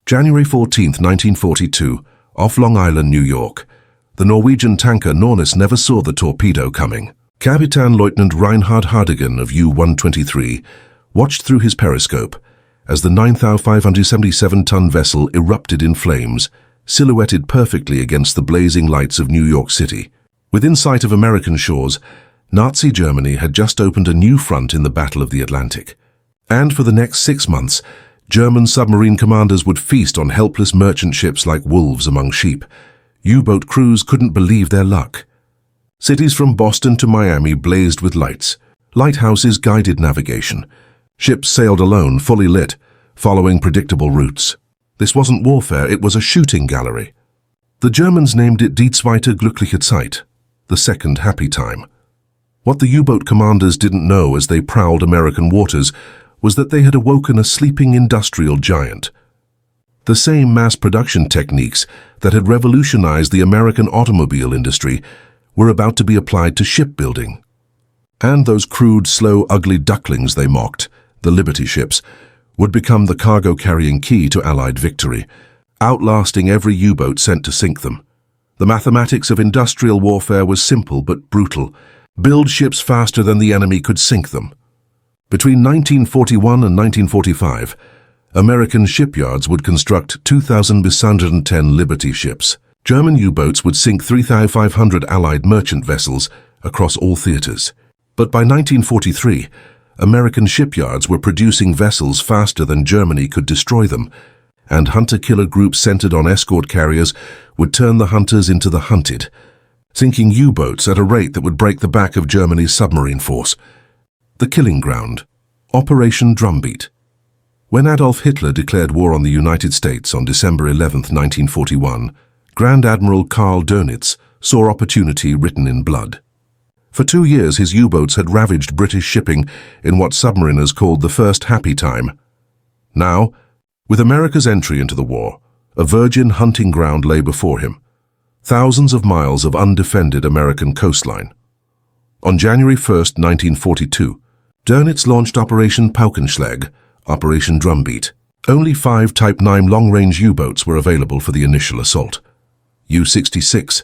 January 14, 1942, off Long Island, New York. The Norwegian tanker Nornes never saw the torpedo coming. Captain Lieutenant Reinhard Hardigan of U-123 watched through his periscope as the 9,577-ton vessel erupted in flames, silhouetted perfectly against the blazing lights of New York City. Within sight of American shores, Nazi Germany had just opened a new front in the Battle of the Atlantic. And for the next 6 months, German submarine commanders would feast on helpless merchant ships like wolves among sheep. U-boat crews couldn't believe their luck. Cities from Boston to Miami blazed with lights. Lighthouses guided navigation. Ships sailed alone, fully lit, following predictable routes. This wasn't warfare, it was a shooting gallery. The Germans named it Die zweite glückliche Zeit, the second happy time. What the U-boat commanders didn't know as they prowled American waters was that they had awoken a sleeping industrial giant. The same mass production techniques that had revolutionized the American automobile industry were about to be applied to shipbuilding. And those crude, slow, ugly ducklings they mocked, the Liberty ships, would become the cargo-carrying key to Allied victory, outlasting every U-boat sent to sink them. The mathematics of industrial warfare was simple but brutal. Build ships faster than the enemy could sink them. Between 1941 and 1945, American shipyards would construct 2,110 Liberty ships. German U-boats would sink 3,500 Allied merchant vessels across all theaters. But by 1943, American shipyards were producing vessels faster than Germany could destroy them, and hunter-killer groups centered on escort carriers would turn the hunters into the hunted, sinking U-boats at a rate that would break the back of Germany's submarine force. The killing ground, Operation Drumbeat. When Adolf Hitler declared war on the United States on December 11, 1941, Grand Admiral Karl Dönitz saw opportunity written in blood. For 2 years, his U-boats had ravaged British shipping in what submariners called the first happy time. Now, with America's entry into the war, a virgin hunting ground lay before him. Thousands of miles of undefended American coastline. On January 1, 1942, Dönitz launched Operation Paukenschlag, Operation Drumbeat. Only 5 Type 9 long-range U-boats were available for the initial assault. U-66,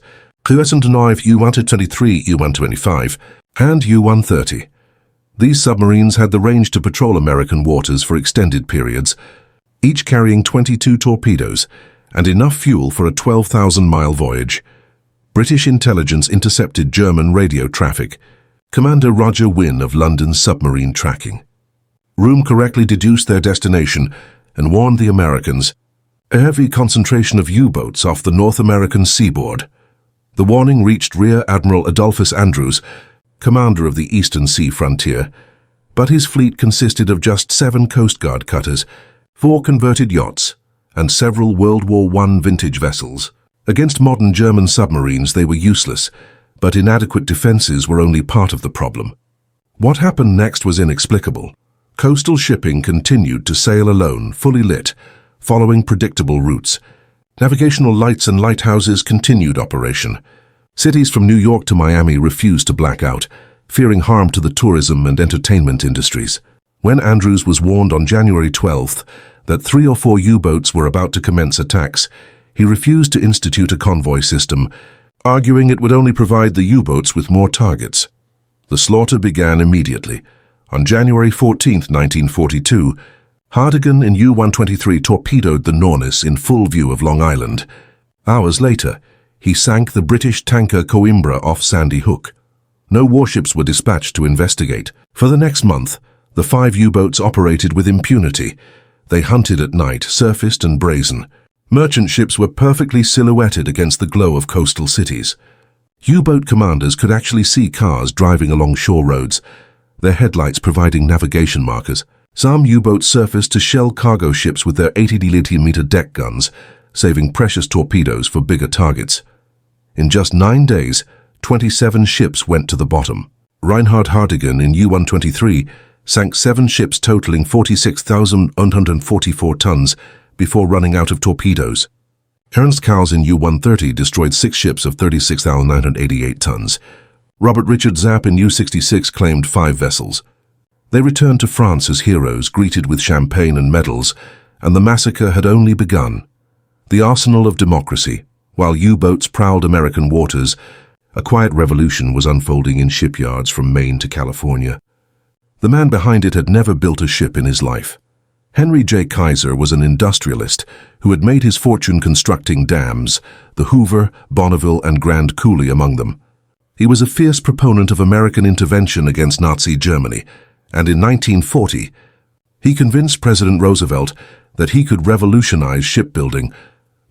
U-109, U-123, U-125, and U-130. These submarines had the range to patrol American waters for extended periods, each carrying 22 torpedoes and enough fuel for a 12,000-mile voyage. British intelligence intercepted German radio traffic. Commander Roger Wynne of London's submarine tracking room correctly deduced their destination and warned the Americans. A heavy concentration of U-boats off the North American seaboard. The warning reached Rear Admiral Adolphus Andrews, commander of the Eastern Sea frontier, but his fleet consisted of just 7 Coast Guard cutters, 4 converted yachts, and several World War I vintage vessels. Against modern German submarines they were useless, but inadequate defenses were only part of the problem. What happened next was inexplicable. Coastal shipping continued to sail alone, fully lit, following predictable routes. Navigational lights and lighthouses continued operation. Cities from New York to Miami refused to black out, fearing harm to the tourism and entertainment industries. When Andrews was warned on January 12th that 3 or 4 U-boats were about to commence attacks, he refused to institute a convoy system, arguing it would only provide the U-boats with more targets. The slaughter began immediately. On January 14, 1942, Hardigan in U-123 torpedoed the Nornes in full view of Long Island. Hours later, he sank the British tanker Coimbra off Sandy Hook. No warships were dispatched to investigate. For the next month, the 5 U-boats operated with impunity. They hunted at night, surfaced and brazen. Merchant ships were perfectly silhouetted against the glow of coastal cities. U-boat commanders could actually see cars driving along shore roads, their headlights providing navigation markers. Some U-boats surfaced to shell cargo ships with their 80mm deck guns, saving precious torpedoes for bigger targets. In just 9 days, 27 ships went to the bottom. Reinhard Hardigan in U-123 sank 7 ships totaling 46,144 tons before running out of torpedoes. Ernst Kaus in U-130 destroyed 6 ships of 36,988 tons. Robert Richard Zapp in U-66 claimed 5 vessels. They returned to France as heroes, greeted with champagne and medals, and the massacre had only begun. The arsenal of democracy, while U-boats prowled American waters, a quiet revolution was unfolding in shipyards from Maine to California. The man behind it had never built a ship in his life. Henry J. Kaiser was an industrialist who had made his fortune constructing dams, the Hoover, Bonneville, and Grand Coulee among them. He was a fierce proponent of American intervention against Nazi Germany, and in 1940, he convinced President Roosevelt that he could revolutionize shipbuilding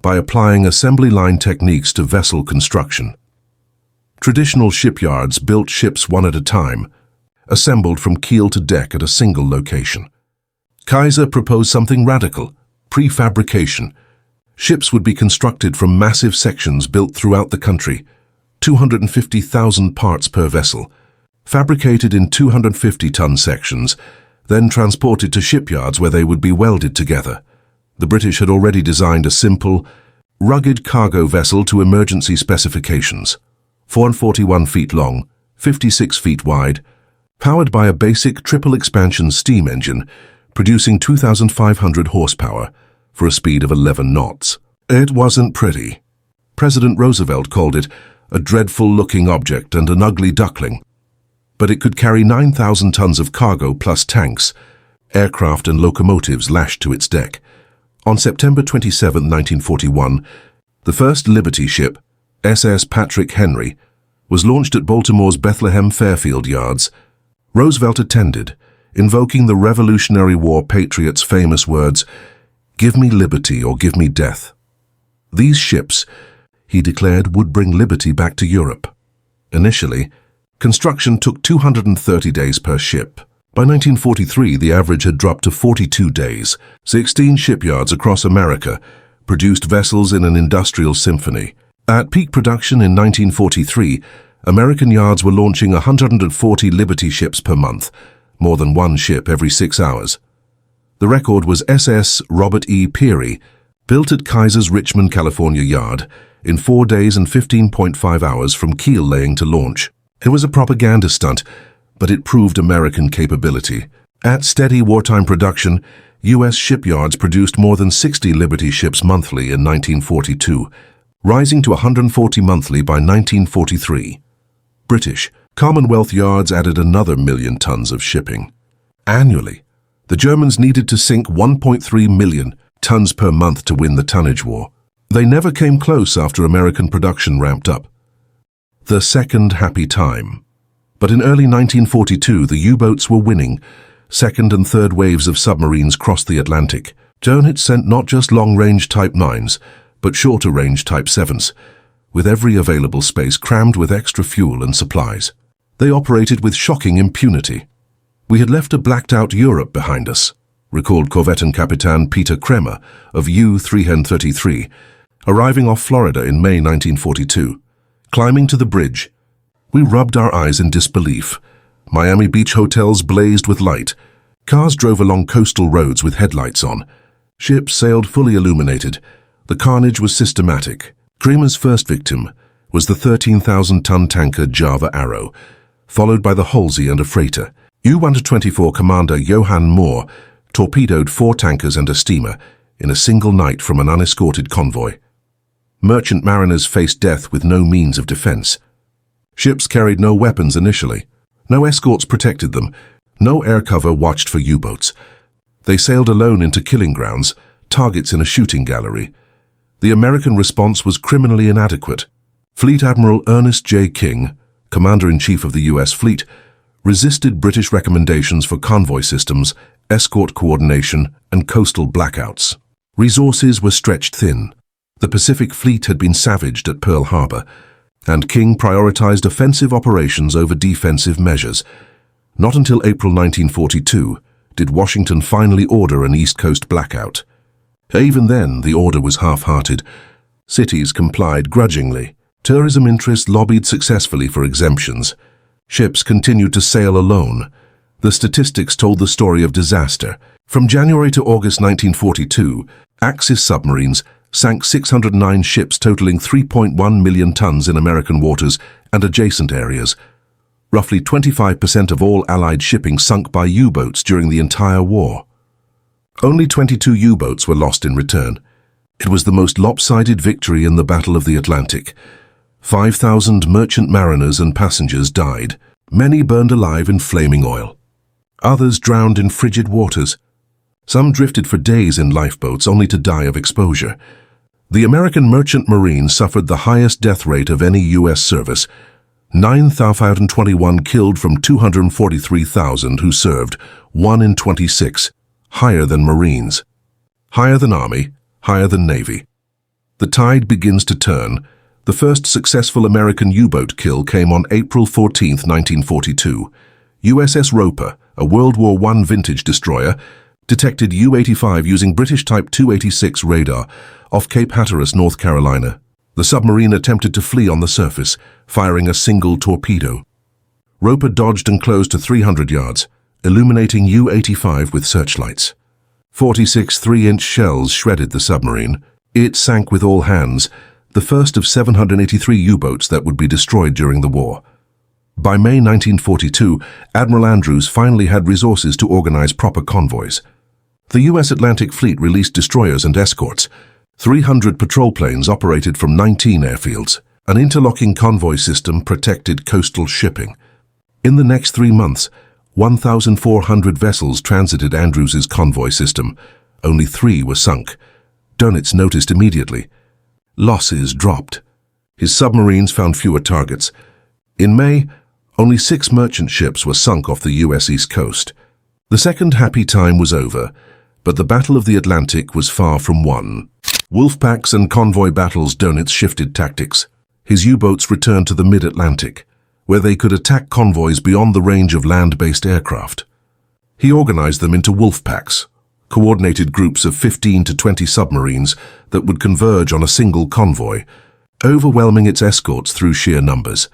by applying assembly line techniques to vessel construction. Traditional shipyards built ships one at a time, assembled from keel to deck at a single location. Kaiser proposed something radical: prefabrication. Ships would be constructed from massive sections built throughout the country, 250,000 parts per vessel, fabricated in 250-ton sections, then transported to shipyards where they would be welded together. The British had already designed a simple, rugged cargo vessel to emergency specifications, 441 feet long, 56 feet wide, powered by a basic triple-expansion steam engine, producing 2,500 horsepower for a speed of 11 knots. It wasn't pretty. President Roosevelt called it a dreadful-looking object and an ugly duckling. But it could carry 9,000 tons of cargo plus tanks, aircraft and locomotives lashed to its deck. On September 27, 1941, the first Liberty ship, SS Patrick Henry, was launched at Baltimore's Bethlehem Fairfield yards. Roosevelt attended, invoking the Revolutionary War patriots' famous words, "Give me liberty or give me death." These ships, he declared, would bring liberty back to Europe. Initially, construction took 230 days per ship. By 1943, the average had dropped to 42 days. 16 shipyards across America produced vessels in an industrial symphony. At peak production in 1943, American yards were launching 140 Liberty ships per month, more than one ship every 6 hours. The record was SS Robert E. Peary, built at Kaiser's Richmond, California yard, in 4 days and 15.5 hours from keel laying to launch. It was a propaganda stunt, but it proved American capability. At steady wartime production, U.S. shipyards produced more than 60 Liberty ships monthly in 1942, rising to 140 monthly by 1943. British Commonwealth yards added another 1 million tons of shipping. Annually, the Germans needed to sink 1.3 million tons per month to win the tonnage war. They never came close after American production ramped up. The second happy time. But in early 1942, the U-boats were winning. Second and third waves of submarines crossed the Atlantic. Joan had sent not just long-range Type 9s, but shorter-range Type 7s, with every available space crammed with extra fuel and supplies. They operated with shocking impunity. We had left a blacked-out Europe behind us, recalled Korvettenkapitan Peter Kremer of U-333, arriving off Florida in May 1942. Climbing to the bridge, we rubbed our eyes in disbelief. Miami Beach hotels blazed with light. Cars drove along coastal roads with headlights on. Ships sailed fully illuminated. The carnage was systematic. Kremer's first victim was the 13,000-ton tanker Java Arrow, followed by the Halsey and a freighter. U-124 Commander Johann Moore torpedoed 4 tankers and a steamer in a single night from an unescorted convoy. Merchant mariners faced death with no means of defense. Ships carried no weapons initially. No escorts protected them. No air cover watched for U-boats. They sailed alone into killing grounds, targets in a shooting gallery. The American response was criminally inadequate. Fleet Admiral Ernest J. King, Commander-in-Chief of the U.S. Fleet, resisted British recommendations for convoy systems, escort coordination, and coastal blackouts. Resources were stretched thin. The Pacific Fleet had been savaged at Pearl Harbor, and King prioritized offensive operations over defensive measures. Not until April 1942 did Washington finally order an East Coast blackout. Even then, the order was half-hearted. Cities complied grudgingly. Tourism interests lobbied successfully for exemptions. Ships continued to sail alone. The statistics told the story of disaster. From January to August 1942, Axis submarines sank 609 ships totaling 3.1 million tons in American waters and adjacent areas. Roughly 25% of all Allied shipping sunk by U-boats during the entire war. Only 22 U-boats were lost in return. It was the most lopsided victory in the Battle of the Atlantic. 5,000 merchant mariners and passengers died. Many burned alive in flaming oil. Others drowned in frigid waters. Some drifted for days in lifeboats only to die of exposure. The American merchant marine suffered the highest death rate of any U.S. service. 9,021 killed from 243,000 who served, 1 in 26, higher than Marines. Higher than Army, higher than Navy. The tide begins to turn. The first successful American U-boat kill came on April 14, 1942. USS Roper, a World War I vintage destroyer, detected U-85 using British Type 286 radar off Cape Hatteras, North Carolina. The submarine attempted to flee on the surface, firing a single torpedo. Roper dodged and closed to 300 yards, illuminating U-85 with searchlights. 46 3-inch shells shredded the submarine. It sank with all hands, the first of 783 U-boats that would be destroyed during the war. By May 1942, Admiral Andrews finally had resources to organize proper convoys. The U.S. Atlantic Fleet released destroyers and escorts. 300 patrol planes operated from 19 airfields. An interlocking convoy system protected coastal shipping. In the next 3 months, 1,400 vessels transited Andrews's convoy system. Only 3 were sunk. Dönitz noticed immediately. Losses dropped. His submarines found fewer targets. In May, only 6 merchant ships were sunk off the U.S. East Coast. The second happy time was over, but the Battle of the Atlantic was far from won. Wolfpacks and convoy battles. Dönitz shifted tactics. His U-boats returned to the mid-Atlantic, where they could attack convoys beyond the range of land-based aircraft. He organized them into wolfpacks, coordinated groups of 15 to 20 submarines that would converge on a single convoy, overwhelming its escorts through sheer numbers.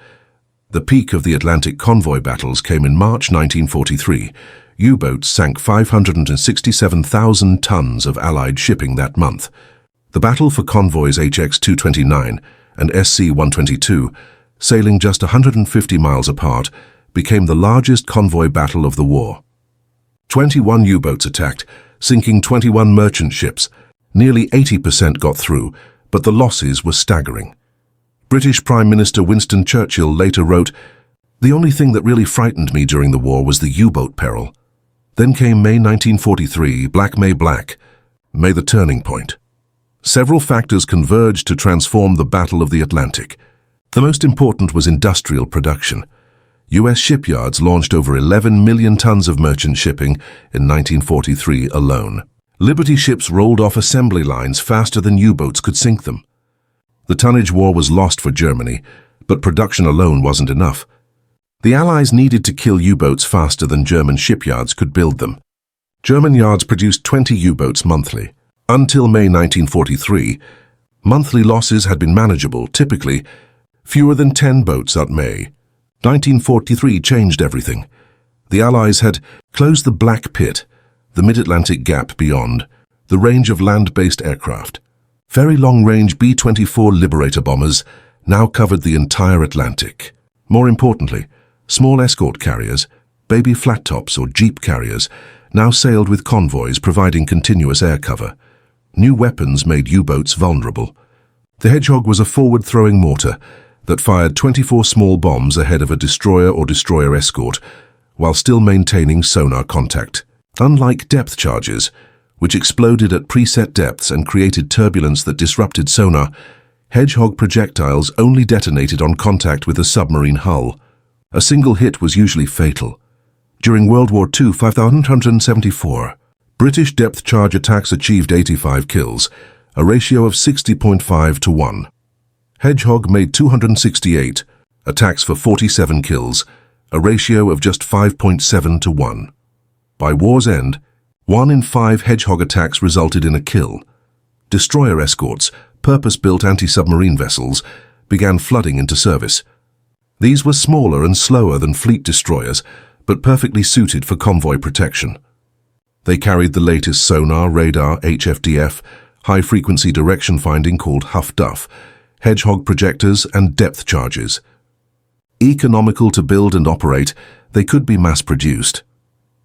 The peak of the Atlantic convoy battles came in March 1943. U-boats sank 567,000 tons of Allied shipping that month. The battle for convoys HX-229 and SC-122, sailing just 150 miles apart, became the largest convoy battle of the war. 21 U-boats attacked, sinking 21 merchant ships. Nearly 80% got through, but the losses were staggering. British Prime Minister Winston Churchill later wrote, "The only thing that really frightened me during the war was the U-boat peril." Then came May 1943, Black May Black, May the turning point. Several factors converged to transform the Battle of the Atlantic. The most important was industrial production. U.S. shipyards launched over 11 million tons of merchant shipping in 1943 alone. Liberty ships rolled off assembly lines faster than U-boats could sink them. The tonnage war was lost for Germany, but production alone wasn't enough. The Allies needed to kill U-boats faster than German shipyards could build them. German yards produced 20 U-boats monthly. Until May 1943, monthly losses had been manageable, typically fewer than 10 boats at May. 1943 changed everything. The Allies had closed the Black Pit, the mid-Atlantic gap beyond, the range of land-based aircraft. Very long-range B-24 Liberator bombers now covered the entire Atlantic. More importantly, small escort carriers, baby flat-tops or jeep carriers, now sailed with convoys providing continuous air cover. New weapons made U-boats vulnerable. The Hedgehog was a forward-throwing mortar that fired 24 small bombs ahead of a destroyer or destroyer escort, while still maintaining sonar contact. Unlike depth charges, which exploded at preset depths and created turbulence that disrupted sonar, Hedgehog projectiles only detonated on contact with a submarine hull. A single hit was usually fatal. During World War II, 5,174, British depth charge attacks achieved 85 kills, a ratio of 60.5 to 1. Hedgehog made 268 attacks for 47 kills, a ratio of just 5.7 to 1. By war's end, 1 in 5 Hedgehog attacks resulted in a kill. Destroyer escorts, purpose-built anti-submarine vessels, began flooding into service. These were smaller and slower than fleet destroyers, but perfectly suited for convoy protection. They carried the latest sonar, radar, HFDF, high-frequency direction finding called Huff-Duff, Hedgehog projectors, and depth charges. Economical to build and operate, they could be mass-produced.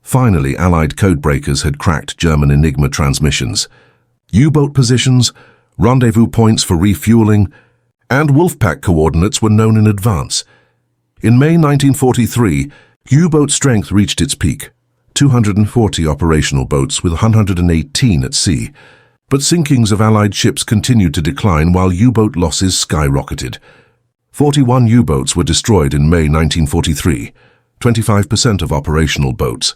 Finally, Allied codebreakers had cracked German Enigma transmissions. U-boat positions, rendezvous points for refueling, and Wolfpack coordinates were known in advance. In May 1943, U-boat strength reached its peak, 240 operational boats with 118 at sea. But sinkings of Allied ships continued to decline while U-boat losses skyrocketed. 41 U-boats were destroyed in May 1943, 25% of operational boats.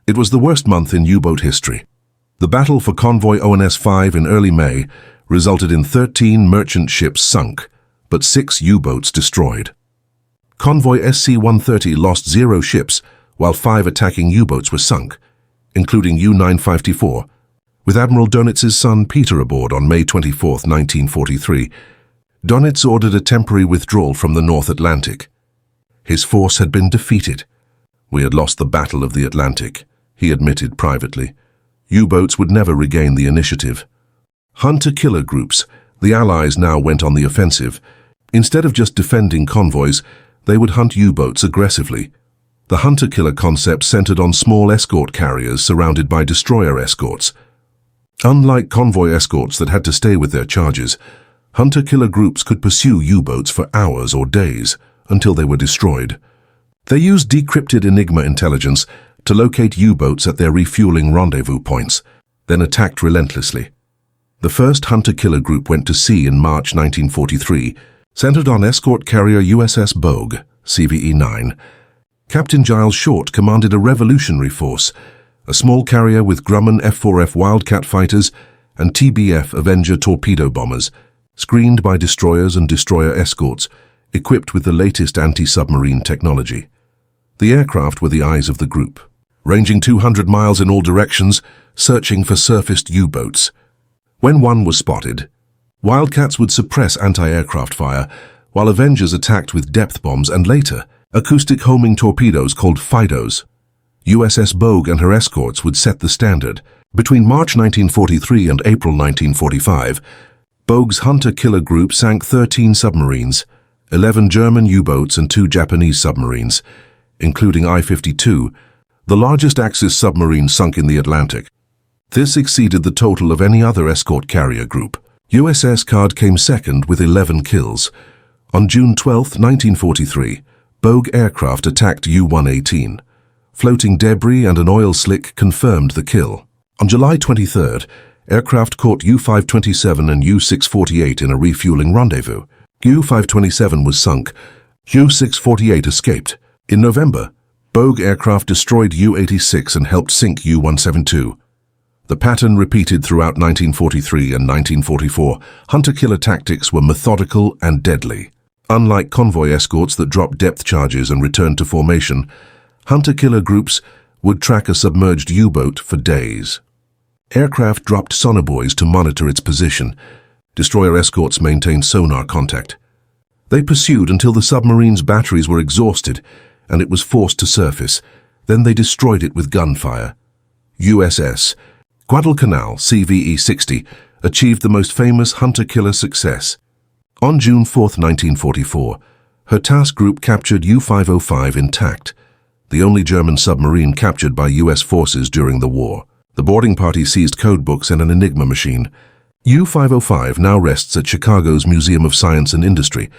It was the worst month in U-boat history. The battle for Convoy ONS-5 in early May resulted in 13 merchant ships sunk, but 6 U-boats destroyed. Convoy SC-130 lost 0 ships, while 5 attacking U-boats were sunk, including U-954, with Admiral Dönitz's son Peter aboard on May 24, 1943. Dönitz ordered a temporary withdrawal from the North Atlantic. His force had been defeated. "We had lost the Battle of the Atlantic," he admitted privately. U-boats would never regain the initiative. Hunter-killer groups, the Allies now went on the offensive. Instead of just defending convoys, they would hunt U-boats aggressively. The hunter-killer concept centered on small escort carriers surrounded by destroyer escorts. Unlike convoy escorts that had to stay with their charges, hunter-killer groups could pursue U-boats for hours or days until they were destroyed. They used decrypted Enigma intelligence to locate U-boats at their refueling rendezvous points, then attacked relentlessly. The first hunter-killer group went to sea in March 1943, centered on escort carrier USS Bogue, CVE-9. Captain Giles Short commanded a revolutionary force, a small carrier with Grumman F-4F Wildcat fighters and TBF Avenger torpedo bombers, screened by destroyers and destroyer escorts, equipped with the latest anti-submarine technology. The aircraft were the eyes of the group, ranging 200 miles in all directions, searching for surfaced U-boats. When one was spotted, Wildcats would suppress anti-aircraft fire, while Avengers attacked with depth bombs and later, acoustic homing torpedoes called FIDOs. USS Bogue and her escorts would set the standard. Between March 1943 and April 1945, Bogue's hunter-killer group sank 13 submarines, 11 German U-boats and 2 Japanese submarines, including I-52, the largest Axis submarine sunk in the Atlantic. This exceeded the total of any other escort carrier group. USS Card came second with 11 kills. On June 12, 1943, Bogue aircraft attacked U-118. Floating debris and an oil slick confirmed the kill. On July 23rd, aircraft caught U-527 and U-648 in a refueling rendezvous. U-527 was sunk. U-648 escaped. In November, Bogue aircraft destroyed U-86 and helped sink U-172. The pattern repeated throughout 1943 and 1944. Hunter-killer tactics were methodical and deadly. Unlike convoy escorts that dropped depth charges and returned to formation, hunter-killer groups would track a submerged U-boat for days. Aircraft dropped sonobuoys to monitor its position. Destroyer escorts maintained sonar contact. They pursued until the submarine's batteries were exhausted and it was forced to surface. Then they destroyed it with gunfire. USS Guadalcanal, CVE-60, achieved the most famous hunter-killer success. On June 4, 1944, her task group captured U-505 intact, the only German submarine captured by U.S. forces during the war. The boarding party seized codebooks and an Enigma machine. U-505 now rests at Chicago's Museum of Science and Industry,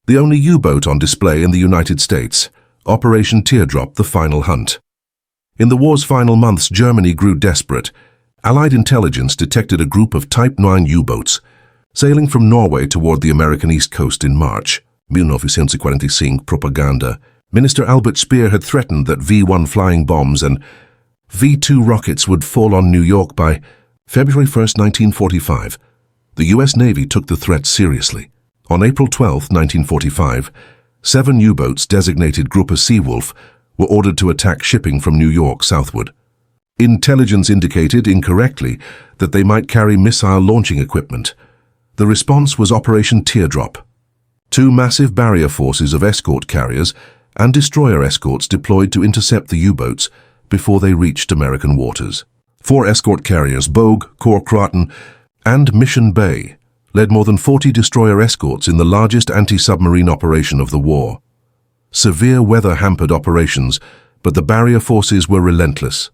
the only U-boat on display in the United States. Operation Teardrop: The Final Hunt. In the war's final months, Germany grew desperate. Allied intelligence detected a group of Type 9 U-boats sailing from Norway toward the American East Coast in March. 1945 propaganda. Minister Albert Speer had threatened that V-1 flying bombs and V-2 rockets would fall on New York by February 1, 1945. The U.S. Navy took the threat seriously. On April 12, 1945, 7 U-boats designated Gruppe Seewolf were ordered to attack shipping from New York southward. Intelligence indicated, incorrectly, that they might carry missile launching equipment. The response was Operation Teardrop. 2 massive barrier forces of escort carriers and destroyer escorts deployed to intercept the U-boats before they reached American waters. 4 escort carriers, Bogue, Cork-Creighton, and Mission Bay, led more than 40 destroyer escorts in the largest anti-submarine operation of the war. Severe weather hampered operations, but the barrier forces were relentless.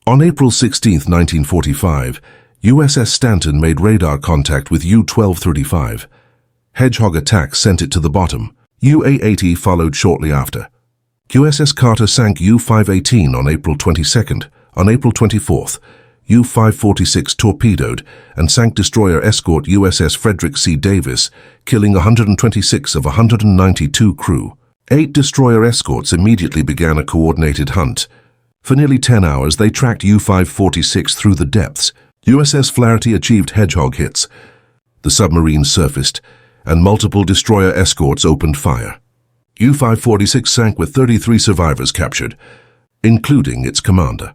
On April 16, 1945, USS Stanton made radar contact with U-1235. Hedgehog attacks sent it to the bottom. UA-80 followed shortly after. USS Carter sank U-518 on April 22nd. On April 24th, U-546 torpedoed and sank destroyer escort USS Frederick C. Davis, killing 126 of 192 crew. 8 destroyer escorts immediately began a coordinated hunt. For nearly 10 hours, they tracked U-546 through the depths. USS Flaherty achieved Hedgehog hits. The submarine surfaced, and multiple destroyer escorts opened fire. U-546 sank with 33 survivors captured, including its commander.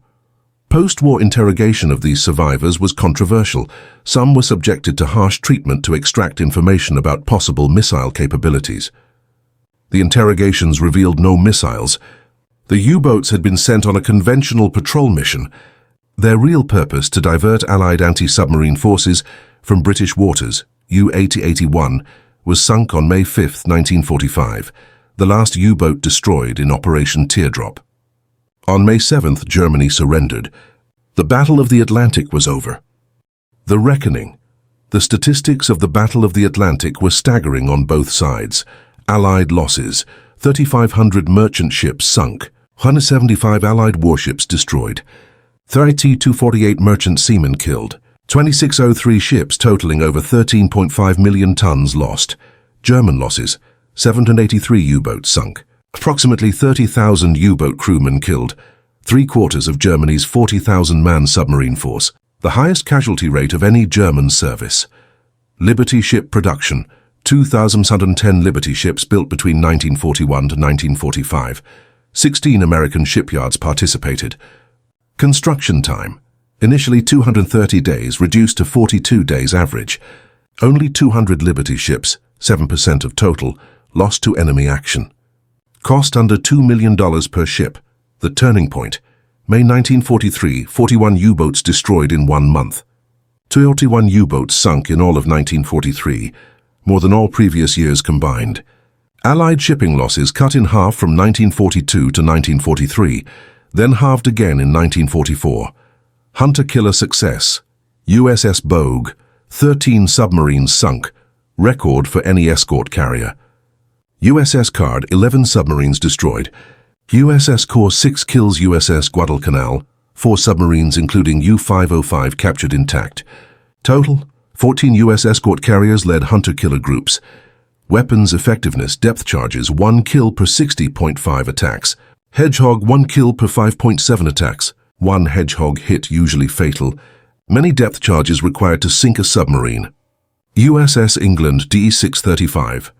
Post-war interrogation of these survivors was controversial. Some were subjected to harsh treatment to extract information about possible missile capabilities. The interrogations revealed no missiles. The U-boats had been sent on a conventional patrol mission, their real purpose to divert Allied anti-submarine forces from British waters. U-8081 was sunk on May 5, 1945, the last U-boat destroyed in Operation Teardrop. On May 7th, Germany surrendered. The Battle of the Atlantic was over. The reckoning. The statistics of the Battle of the Atlantic were staggering on both sides. Allied losses: 3,500 merchant ships sunk, 175 Allied warships destroyed, 30-248 merchant seamen killed, 2603 ships totaling over 13.5 million tons lost. German losses: 783 U-boats sunk, approximately 30,000 U-boat crewmen killed, 3/4 of Germany's 40,000-man submarine force, the highest casualty rate of any German service. Liberty ship production: 2,110 Liberty ships built between 1941 to 1945. 16 American shipyards participated. Construction time: initially 230 days, reduced to 42 days average. Only 200 Liberty ships, 7% of total, lost to enemy action. Cost under $2 million per ship. The turning point: May 1943, 41 U-boats destroyed in 1 month. 21 U-boats sunk in all of 1943, more than all previous years combined. Allied shipping losses cut in half from 1942 to 1943, then halved again in 1944. Hunter-killer success: USS Bogue, 13 submarines sunk, record for any escort carrier. USS Card, 11 submarines destroyed. USS Core 6 kills USS Guadalcanal, 4 submarines including U-505 captured intact. Total: 14 U.S. escort carriers led hunter-killer groups. Weapons effectiveness: depth charges 1 kill per 60.5 attacks. Hedgehog 1 kill per 5.7 attacks. 1 Hedgehog hit usually fatal. Many depth charges required to sink a submarine. USS England DE-635.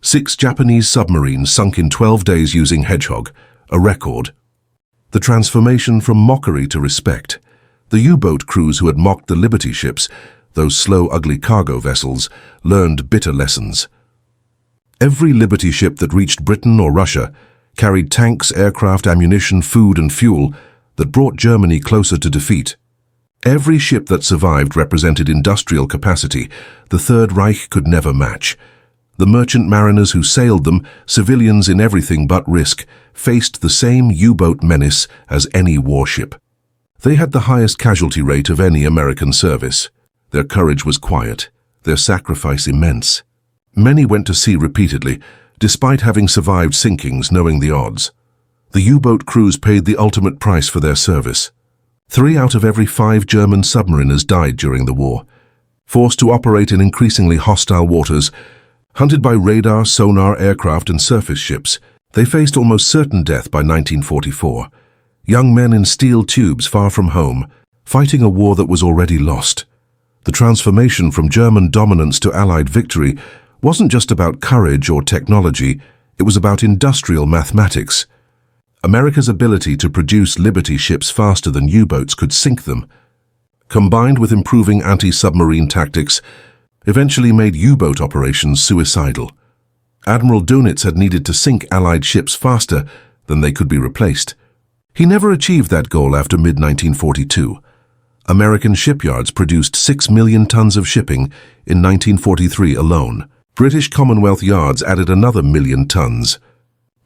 6 Japanese submarines sunk in 12 days using Hedgehog, a record. The transformation from mockery to respect. The U-boat crews who had mocked the Liberty ships, those slow, ugly cargo vessels, learned bitter lessons. Every Liberty ship that reached Britain or Russia carried tanks, aircraft, ammunition, food and fuel that brought Germany closer to defeat. Every ship that survived represented industrial capacity the Third Reich could never match. The merchant mariners who sailed them, civilians in everything but risk, faced the same U-boat menace as any warship. They had the highest casualty rate of any American service. Their courage was quiet, their sacrifice immense. Many went to sea repeatedly, despite having survived sinkings, knowing the odds. The U-boat crews paid the ultimate price for their service. 3 out of every 5 German submariners died during the war. Forced to operate in increasingly hostile waters, hunted by radar, sonar, aircraft and surface ships, they faced almost certain death by 1944. Young men in steel tubes far from home, fighting a war that was already lost. The transformation from German dominance to Allied victory wasn't just about courage or technology, it was about industrial mathematics. America's ability to produce Liberty ships faster than U-boats could sink them, combined with improving anti-submarine tactics, eventually made U-boat operations suicidal. Admiral Dönitz had needed to sink Allied ships faster than they could be replaced. He never achieved that goal after mid-1942. American shipyards produced 6 million tons of shipping in 1943 alone. British Commonwealth yards added another 1 million tons.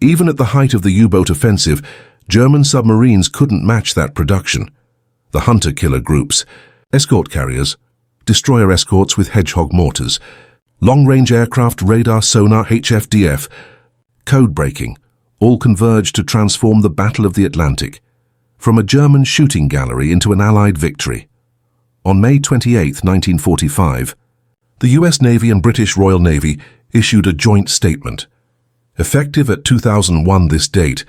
Even at the height of the U-boat offensive, German submarines couldn't match that production. The hunter-killer groups, escort carriers, destroyer escorts with Hedgehog mortars, long-range aircraft radar sonar HFDF, code-breaking, all converged to transform the Battle of the Atlantic from a German shooting gallery into an Allied victory. On May 28, 1945, the US Navy and British Royal Navy issued a joint statement. Effective at 2001 this date,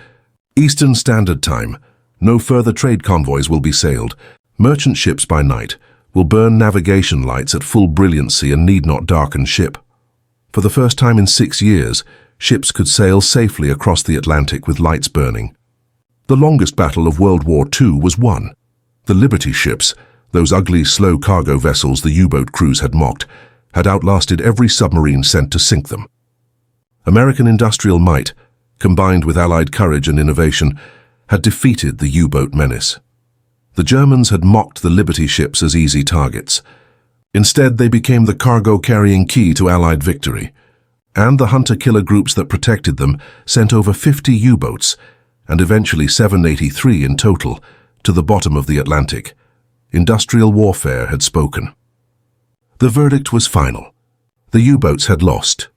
Eastern Standard Time, no further trade convoys will be sailed. Merchant ships by night will burn navigation lights at full brilliancy and need not darken ship. For the first time in 6 years, ships could sail safely across the Atlantic with lights burning. The longest battle of World War II was won. The Liberty ships, those ugly, slow cargo vessels the U-boat crews had mocked, had outlasted every submarine sent to sink them. American industrial might, combined with Allied courage and innovation, had defeated the U-boat menace. The Germans had mocked the Liberty ships as easy targets. Instead, they became the cargo-carrying key to Allied victory. And the hunter-killer groups that protected them sent over 50 U-boats, and eventually 783 in total, to the bottom of the Atlantic. Industrial warfare had spoken. The verdict was final. The U-boats had lost.